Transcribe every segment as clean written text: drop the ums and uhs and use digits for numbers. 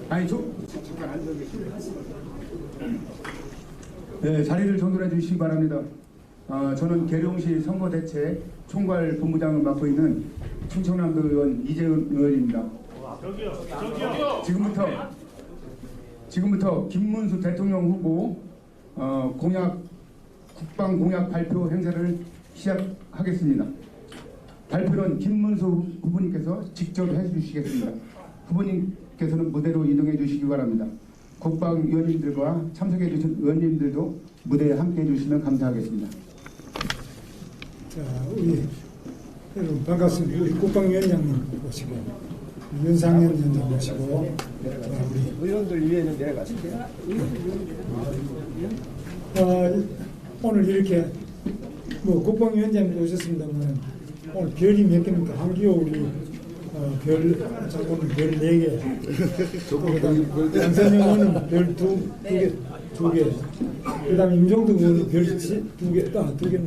아니, 네, 자리를 정돈해 주시기 바랍니다. 저는 계룡시 선거대책 총괄 본부장을 맡고 있는 충청남도 의원 이재은 의원입니다. 지금부터 김문수 대통령 후보 국방 공약 발표 행사를 시작하겠습니다. 발표는 김문수 후보님께서 직접 해주시겠습니다. 후보님께서는 무대로 이동해 주시기 바랍니다. 국방위원님들과 참석해 주신 의원님들도 무대에 함께 해주시면 감사하겠습니다. 자, 우리 여러분 반갑습니다. 우리 국방위원장님 모시고 윤상현 위원장 모시고 우리 의원들 위에는 내려가실게요. 오늘 이렇게 국방위원장님 오셨습니다만 오늘 별이 몇 개입니까? 한기호 우리 오늘 별 4개, 양선영 의원은 별 2개, 그 다음에 임종득 의원은 별 2개입니까? 3개.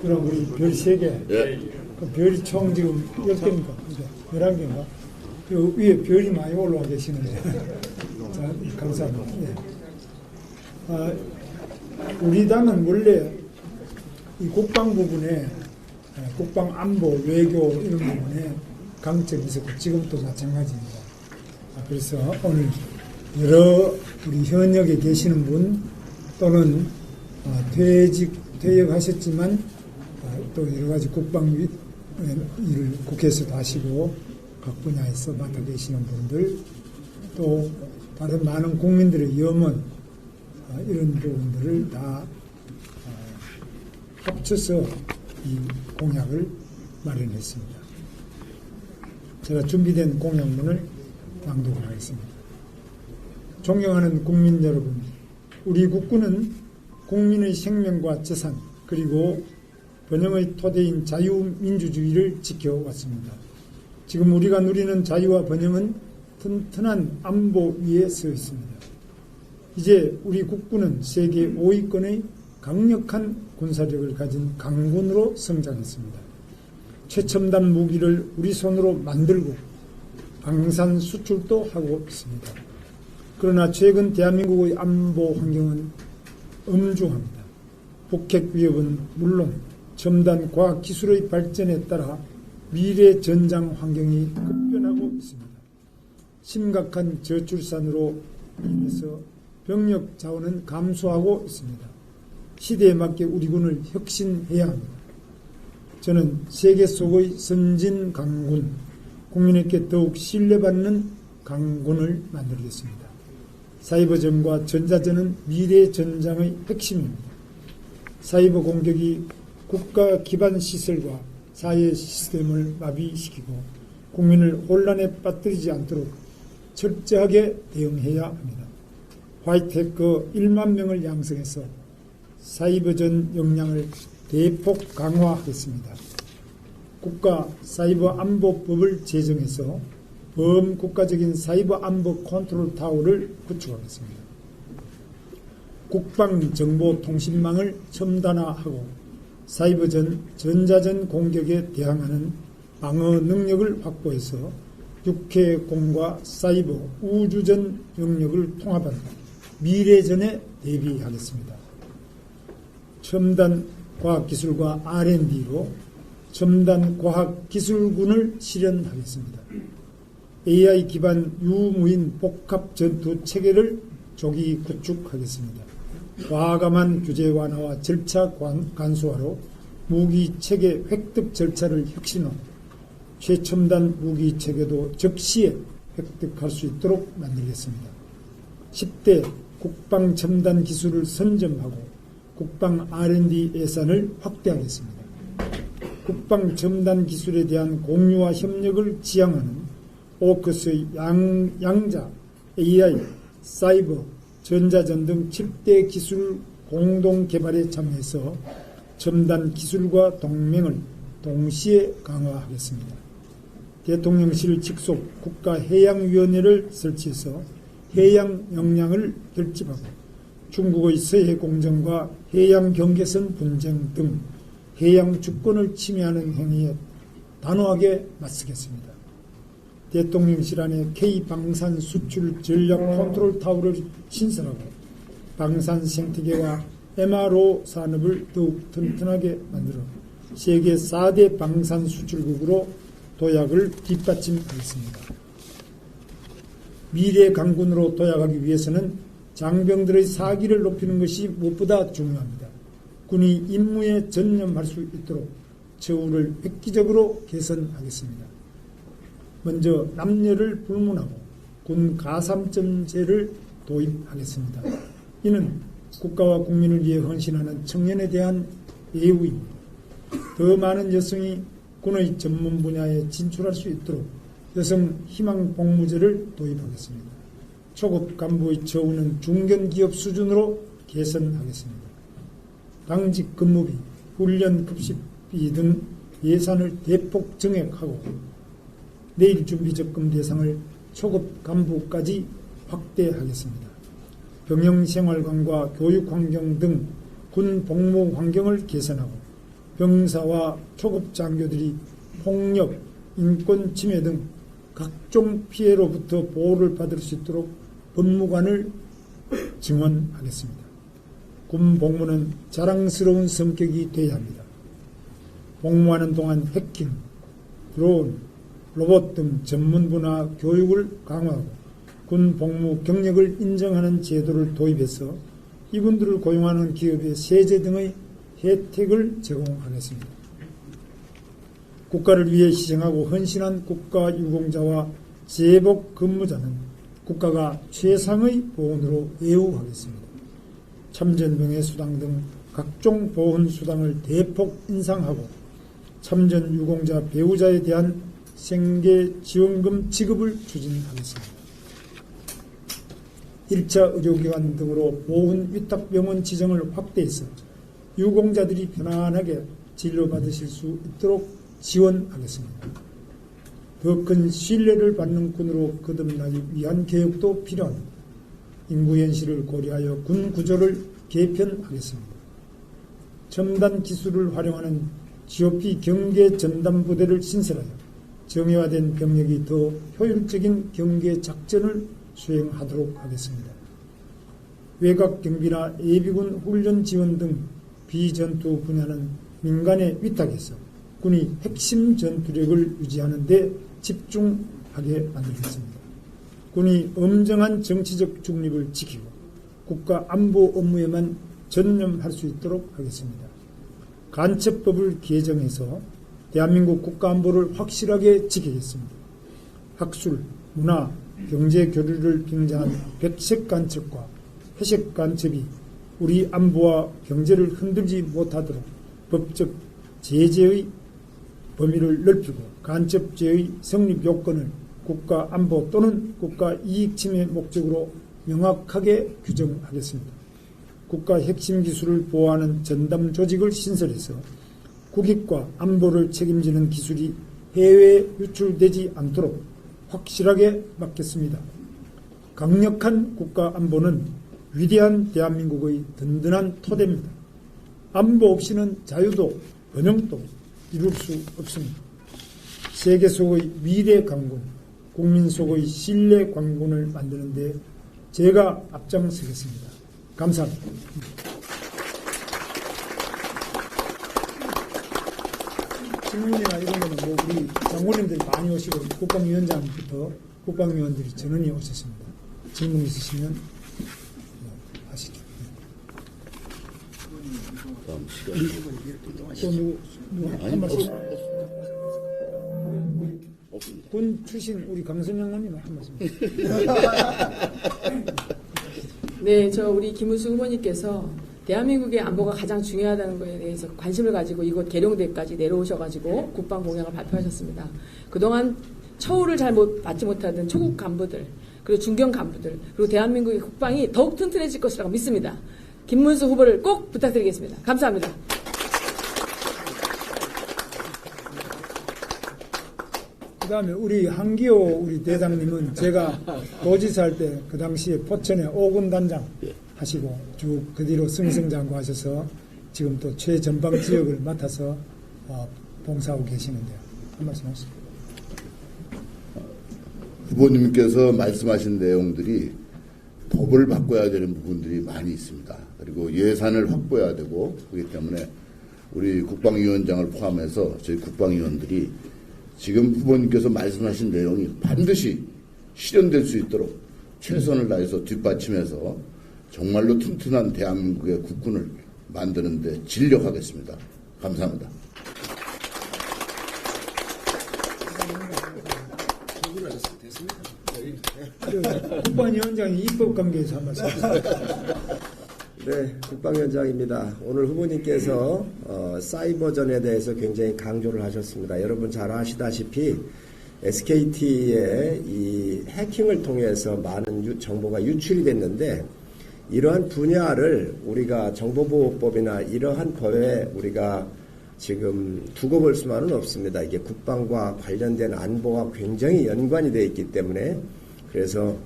그럼 우리 별 3개. 그럼 별이 총 지금 10개입니까? 11개인가? 그 위에 별이 많이 올라와 계시는데. 자, 감사합니다. 우리 당은 원래 이 국방 부분에 국방 안보, 외교 이런 부분에 강점이 있었고 지금도 마찬가지입니다. 그래서 오늘 여러 우리 현역에 계시는 분 또는 퇴역하셨지만 또 여러 가지 국방 일을 국회에서도 하시고 각 분야에서 맡아 계시는 분들 또 다른 많은 국민들의 염원 이런 부분들을 다 합쳐서 이 공약을 마련했습니다. 제가 준비된 공약문을 낭독을 하겠습니다. 존경하는 국민 여러분, 우리 국군은 국민의 생명과 재산 그리고 번영의 토대인 자유민주주의를 지켜왔습니다. 지금 우리가 누리는 자유와 번영은 튼튼한 안보 위에 서 있습니다. 이제 우리 국군은 세계 5위권의 강력한 군사력을 가진 강군으로 성장했습니다. 최첨단 무기를 우리 손으로 만들고 방산 수출도 하고 있습니다. 그러나 최근 대한민국의 안보 환경은 엄중합니다. 북핵 위협은 물론 첨단 과학기술의 발전에 따라 미래 전장 환경이 급변하고 있습니다. 심각한 저출산으로 인해서 병력 자원은 감소하고 있습니다. 시대에 맞게 우리 군을 혁신해야 합니다. 저는 세계 속의 선진 강군, 국민에게 더욱 신뢰받는 강군을 만들겠습니다. 사이버전과 전자전은 미래 전장의 핵심입니다. 사이버 공격이 국가 기반 시설과 사회 시스템을 마비시키고 국민을 혼란에 빠뜨리지 않도록 철저하게 대응해야 합니다. 화이트 해커 1만 명을 양성해서 사이버전 역량을 대폭 강화하겠습니다. 국가 사이버 안보법을 제정해서 범국가적인 사이버 안보 컨트롤 타워를 구축하겠습니다. 국방정보통신망을 첨단화하고 사이버전, 전자전 공격에 대항하는 방어 능력을 확보해서 육해공과 사이버, 우주전 영역을 통합한 미래전에 대비하겠습니다. 첨단 과학기술과 R&D로 첨단 과학기술군을 실현하겠습니다. AI 기반 유무인 복합 전투 체계를 조기 구축하겠습니다. 과감한 규제 완화와 절차 간소화로 무기 체계 획득 절차를 혁신하고 최첨단 무기 체계도 적시에 획득할 수 있도록 만들겠습니다. 10대 국방 첨단 기술을 선점하고 국방 R&D 예산을 확대하겠습니다. 국방 첨단 기술에 대한 공유와 협력을 지향하는 오커스의 양자, AI, 사이버, 전자전 등 7대 기술 공동 개발에 참여해서 첨단 기술과 동맹을 동시에 강화하겠습니다. 대통령실 직속 국가해양위원회를 설치해서 해양 역량을 결집하고 중국의 서해 공정과 해양 경계선 분쟁 등 해양 주권을 침해하는 행위에 단호하게 맞서겠습니다. 대통령실 안에 K방산 수출 전략 컨트롤 타워를 신설하고 방산 생태계와 MRO 산업을 더욱 튼튼하게 만들어 세계 4대 방산 수출국으로 도약을 뒷받침하겠습니다. 미래 강군으로 도약하기 위해서는 장병들의 사기를 높이는 것이 무엇보다 중요합니다. 군이 임무에 전념할 수 있도록 처우를 획기적으로 개선하겠습니다. 먼저 남녀를 불문하고 군 가삼점제를 도입하겠습니다. 이는 국가와 국민을 위해 헌신하는 청년에 대한 예우입니다. 더 많은 여성이 군의 전문 분야에 진출할 수 있도록 여성 희망 복무제를 도입하겠습니다. 초급 간부의 처우는 중견기업 수준으로 개선하겠습니다. 당직 근무비, 훈련 급식비 등 예산을 대폭 증액하고 내일 준비 적금 대상을 초급 간부까지 확대하겠습니다. 병영생활관과 교육환경 등 군 복무 환경을 개선하고 병사와 초급 장교들이 폭력, 인권 침해 등 각종 피해로부터 보호를 받을 수 있도록 법무관을 증원하겠습니다. 군 복무는 자랑스러운 성격이 되어야 합니다. 복무하는 동안 해킹, 드론, 로봇 등 전문 분야 교육을 강화하고 군 복무 경력을 인정하는 제도를 도입해서 이분들을 고용하는 기업의 세제 등의 혜택을 제공하겠습니다. 국가를 위해 희생하고 헌신한 국가유공자와 제복 근무자는 국가가 최상의 보훈으로 예우하겠습니다. 참전병해수당 등 각종 보훈수당을 대폭 인상하고 참전유공자 배우자에 대한 생계지원금 지급을 추진하겠습니다. 1차 의료기관 등으로 보훈 위탁병원 지정을 확대해서 유공자들이 편안하게 진료받으실 수 있도록 지원하겠습니다. 더 큰 신뢰를 받는 군으로 거듭나기 위한 개혁도 필요합니다. 인구 현실을 고려하여 군 구조를 개편하겠습니다. 첨단 기술을 활용하는 GOP 경계 전담 부대를 신설하여 정예화된 병력이 더 효율적인 경계 작전을 수행하도록 하겠습니다. 외곽 경비나 예비군 훈련 지원 등 비전투 분야는 민간에 위탁해서 군이 핵심 전투력을 유지하는 데 집중하게 만들겠습니다. 군이 엄정한 정치적 중립을 지키고 국가 안보 업무에만 전념할 수 있도록 하겠습니다. 간첩법을 개정해서 대한민국 국가 안보를 확실하게 지키겠습니다. 학술, 문화, 경제 교류를 빙자한 백색 간첩과 회색 간첩이 우리 안보와 경제를 흔들지 못하도록 법적 제재의 범위를 넓히고 간첩죄의 성립 요건을 국가 안보 또는 국가 이익 침해 목적으로 명확하게 규정하겠습니다. 국가 핵심 기술을 보호하는 전담 조직을 신설해서 국익과 안보를 책임지는 기술이 해외에 유출되지 않도록 확실하게 막겠습니다. 강력한 국가 안보는 위대한 대한민국의 든든한 토대입니다. 안보 없이는 자유도 번영도 이룰 수 없습니다. 세계 속의 미래 강군, 국민 속의 신뢰 강군을 만드는 데 제가 앞장서겠습니다. 감사합니다. 질문이나 이런 거는 뭐 우리 장관님들이 많이 오시고 국방위원장부터 국방위원들이 전원이 오셨습니다. 질문 있으시면 하시죠. 또 누구 한 말씀? 군 출신 우리 강선영 의원님 한 말씀. 네, 우리 김우수 후보님께서 대한민국의 안보가 가장 중요하다는 것에 대해서 관심을 가지고 이곳 계룡대까지 내려오셔가지고 국방 공약을 발표하셨습니다. 그동안 처우를 잘 받지 못하던 초급 간부들, 그리고 중견 간부들, 그리고 대한민국의 국방이 더욱 튼튼해질 것이라고 믿습니다. 김문수 후보를 꼭 부탁드리겠습니다. 감사합니다. 그 다음에 우리 한기호 우리 대장님은 제가 도지사 할 때 그 당시에 포천에 5군 단장 하시고 쭉 그 뒤로 승승장구하셔서 지금 또 최전방 지역을 맡아서 봉사하고 계시는데요. 한 말씀 하시죠. 후보님께서 말씀하신 내용들이 법을 바꿔야 되는 부분들이 많이 있습니다. 그리고 예산을 확보해야 되고 그렇기 때문에 우리 국방위원장을 포함해서 저희 국방위원들이 지금 후보님께서 말씀하신 내용이 반드시 실현될 수 있도록 최선을 다해서 뒷받침해서 정말로 튼튼한 대한민국의 국군을 만드는 데 진력하겠습니다. 감사합니다. 국방위원장이 입법 관계에서 한 말씀 하시죠. 네, 국방위원장입니다. 오늘 후보님께서 사이버전에 대해서 굉장히 강조를 하셨습니다. 여러분 잘 아시다시피 SKT의 이 해킹을 통해서 많은 정보가 유출이 됐는데 이러한 분야를 우리가 정보보호법이나 이러한 법에 우리가 지금 두고 볼 수만은 없습니다. 이게 국방과 관련된 안보와 굉장히 연관이 되어 있기 때문에 그래서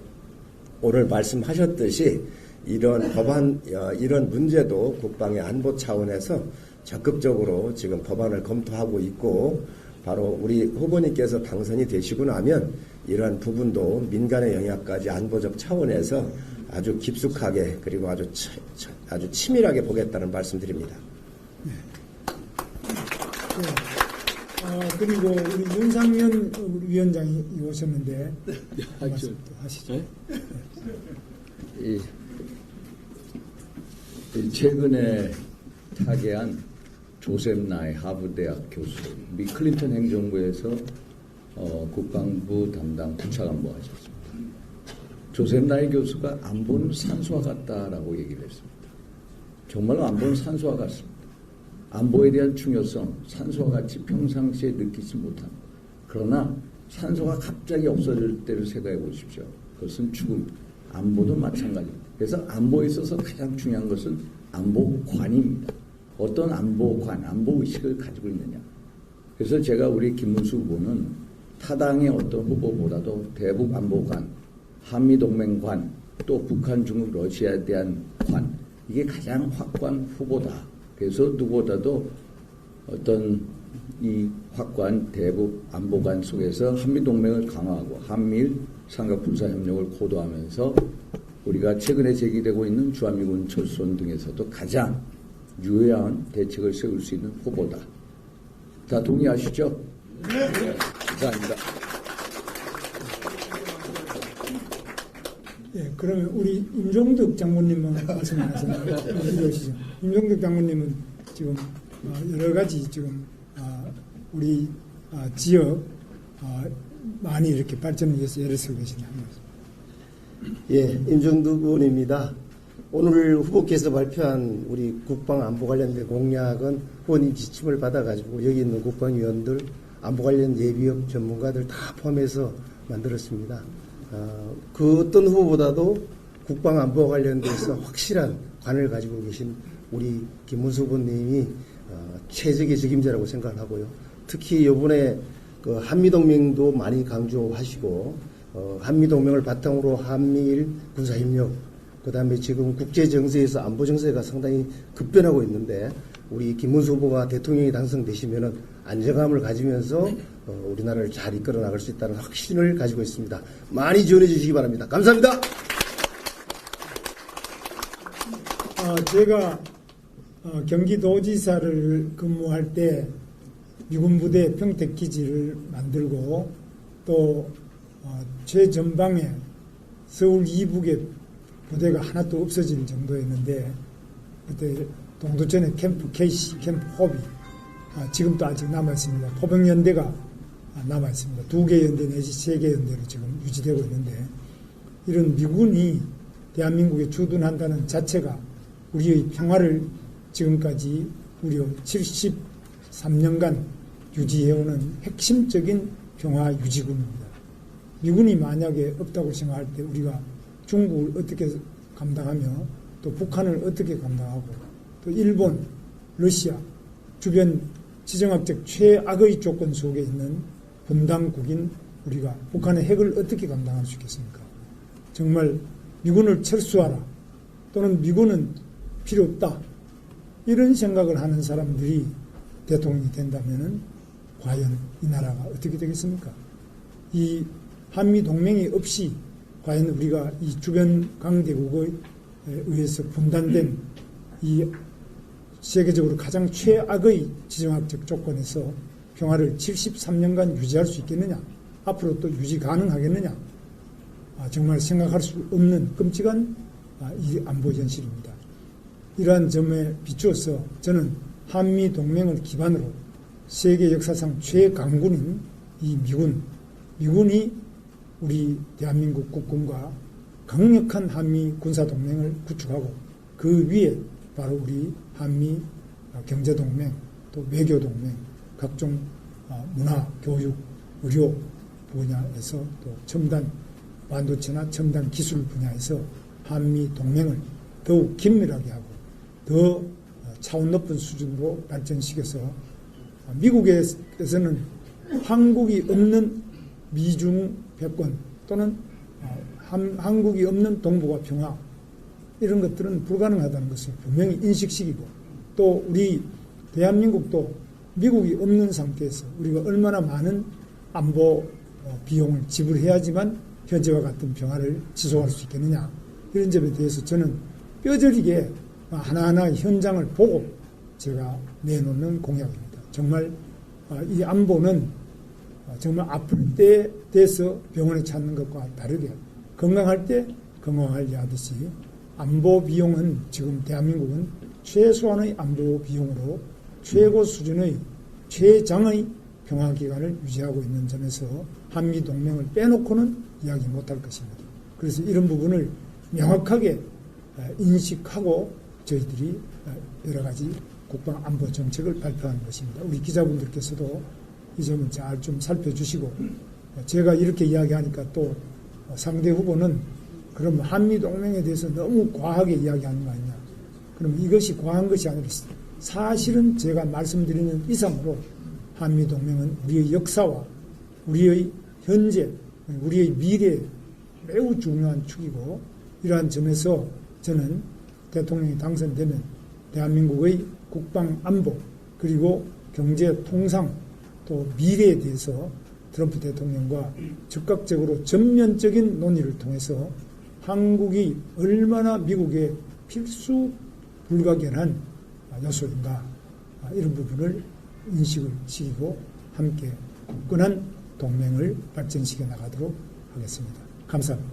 오늘 말씀하셨듯이 이런 법안, 이런 문제도 국방의 안보 차원에서 적극적으로 지금 법안을 검토하고 있고 바로 우리 후보님께서 당선이 되시고 나면 이러한 부분도 민간의 영역까지 안보적 차원에서 아주 깊숙하게 그리고 아주 치밀하게 보겠다는 말씀드립니다. 그리고 우리 윤상현 위원장이 오셨는데 한 말씀 또 하시죠. 최근에 타계한 조셉 나이 하버드대학 교수, 미 클린턴 행정부에서 국방부 담당 부차관보 하셨습니다. 조셉 나이 교수가 안보는 산소와 같다라고 얘기를 했습니다. 정말로 안보는 산소와 같습니다. 안보에 대한 중요성, 산소와 같이 평상시에 느끼지 못합니다. 그러나 산소가 갑자기 없어질 때를 생각해 보십시오. 그것은 죽음. 안보도 마찬가지입니다. 그래서 안보에 있어서 가장 중요한 것은 안보관입니다. 어떤 안보관, 안보의식을 가지고 있느냐. 그래서 제가 우리 김문수 후보는 타당의 어떤 후보보다도 대북 안보관, 한미동맹관, 또 북한, 중국, 러시아에 대한 관, 이게 가장 확고한 후보다. 그래서 누구보다도 어떤 이 확고한 대북 안보관 속에서 한미동맹을 강화하고 한미일 삼각군사협력을 고도하면서 우리가 최근에 제기되고 있는 주한미군 철수론 등에서도 가장 유효한 대책을 세울 수 있는 후보다. 다 동의하시죠? 네. 감사합니다. 예, 그러면 우리 임종덕 장군님은 말씀 안 하셨나요? 이러시죠. 임종덕 장군님은 지금 여러 가지 지금 우리 지역 많이 이렇게 발전을 위해서 애를 쓰고 계시는 한 말씀. 예, 임종덕 의원입니다. 오늘 후보께서 발표한 우리 국방 안보 관련된 공약은 후보님 지침을 받아가지고 여기 있는 국방위원들, 안보 관련 예비역 전문가들 다 포함해서 만들었습니다. 그 어떤 후보보다도 국방 안보 관련돼서 확실한 관을 가지고 계신 우리 김문수 후보님이 최적의 적임자라고 생각을 하고요. 특히 이번에 그 한미동맹도 많이 강조하시고 한미동맹을 바탕으로 한미일 군사협력, 그 다음에 지금 국제정세에서 안보정세가 상당히 급변하고 있는데 우리 김문수 후보가 대통령이 당선되시면은 안정감을 가지면서 우리나라를 잘 이끌어 나갈 수 있다는 확신을 가지고 있습니다. 많이 지원해 주시기 바랍니다. 감사합니다. 제가 경기도지사를 근무할 때 미군 부대 평택기지를 만들고 또 최전방에 서울 이북에 부대가 하나도 없어질 정도였는데 그때 동두천에 캠프 KC, 캠프 호비 지금도 아직 남아있습니다. 포병연대가 남아있습니다. 2개 연대 내지 3개 연대로 지금 유지되고 있는데 이런 미군이 대한민국에 주둔한다는 자체가 우리의 평화를 지금까지 무려 73년간 유지해오는 핵심적인 평화 유지군입니다. 미군이 만약에 없다고 생각할 때 우리가 중국을 어떻게 감당하며 또 북한을 어떻게 감당하고 또 일본, 러시아 주변 지정학적 최악의 조건 속에 있는 분당국인 우리가 북한의 핵을 어떻게 감당할 수 있겠습니까? 정말 미군을 철수하라 또는 미군은 필요 없다 이런 생각을 하는 사람들이 대통령이 된다면은 과연 이 나라가 어떻게 되겠습니까? 이 한미 동맹이 없이 과연 우리가 이 주변 강대국에 의해서 분단된 이 세계적으로 가장 최악의 지정학적 조건에서 평화를 73년간 유지할 수 있겠느냐? 앞으로 또 유지 가능하겠느냐? 정말 생각할 수 없는 끔찍한 이 안보 현실입니다. 이러한 점에 비추어서 저는 한미 동맹을 기반으로 세계 역사상 최강군인 이 미군이 우리 대한민국 국군과 강력한 한미 군사동맹을 구축하고 그 위에 바로 우리 한미 경제동맹 또 외교동맹 각종 문화, 교육, 의료 분야에서 또 첨단 반도체나 첨단 기술 분야에서 한미 동맹을 더욱 긴밀하게 하고 더 차원 높은 수준으로 발전시켜서 미국에서는 한국이 없는 미중 패권 또는 한국이 없는 동북아 평화 이런 것들은 불가능하다는 것을 분명히 인식시키고 또 우리 대한민국도 미국이 없는 상태에서 우리가 얼마나 많은 안보 비용을 지불해야지만 현재와 같은 평화를 지속할 수 있겠느냐 이런 점에 대해서 저는 뼈저리게 하나하나 현장을 보고 제가 내놓는 공약입니다. 정말 이 안보는 정말 아플 때 돼서 병원에 찾는 것과 다르게 건강할 때 건강하려 하듯이 안보 비용은 지금 대한민국은 최소한의 안보 비용으로 최고 수준의 최장의 평화 기간을 유지하고 있는 점에서 한미 동맹을 빼놓고는 이야기 못할 것입니다. 그래서 이런 부분을 명확하게 인식하고 저희들이 여러 가지 국방 안보 정책을 발표하는 것입니다. 우리 기자분들께서도 이 점을 잘 좀 살펴주시고 제가 이렇게 이야기하니까 또 상대 후보는 그럼 한미 동맹에 대해서 너무 과하게 이야기하는 거 아니냐. 그럼 이것이 과한 것이 아니라 사실은 제가 말씀드리는 이상으로 한미 동맹은 우리의 역사와 우리의 현재, 우리의 미래에 매우 중요한 축이고 이러한 점에서 저는 대통령이 당선되면 대한민국의 국방 안보 그리고 경제 통상 또 미래에 대해서 트럼프 대통령과 즉각적으로 전면적인 논의를 통해서 한국이 얼마나 미국의 필수 불가결한 요소인가 이런 부분을 인식을 시키고 함께 굳건한 동맹을 발전시켜 나가도록 하겠습니다. 감사합니다.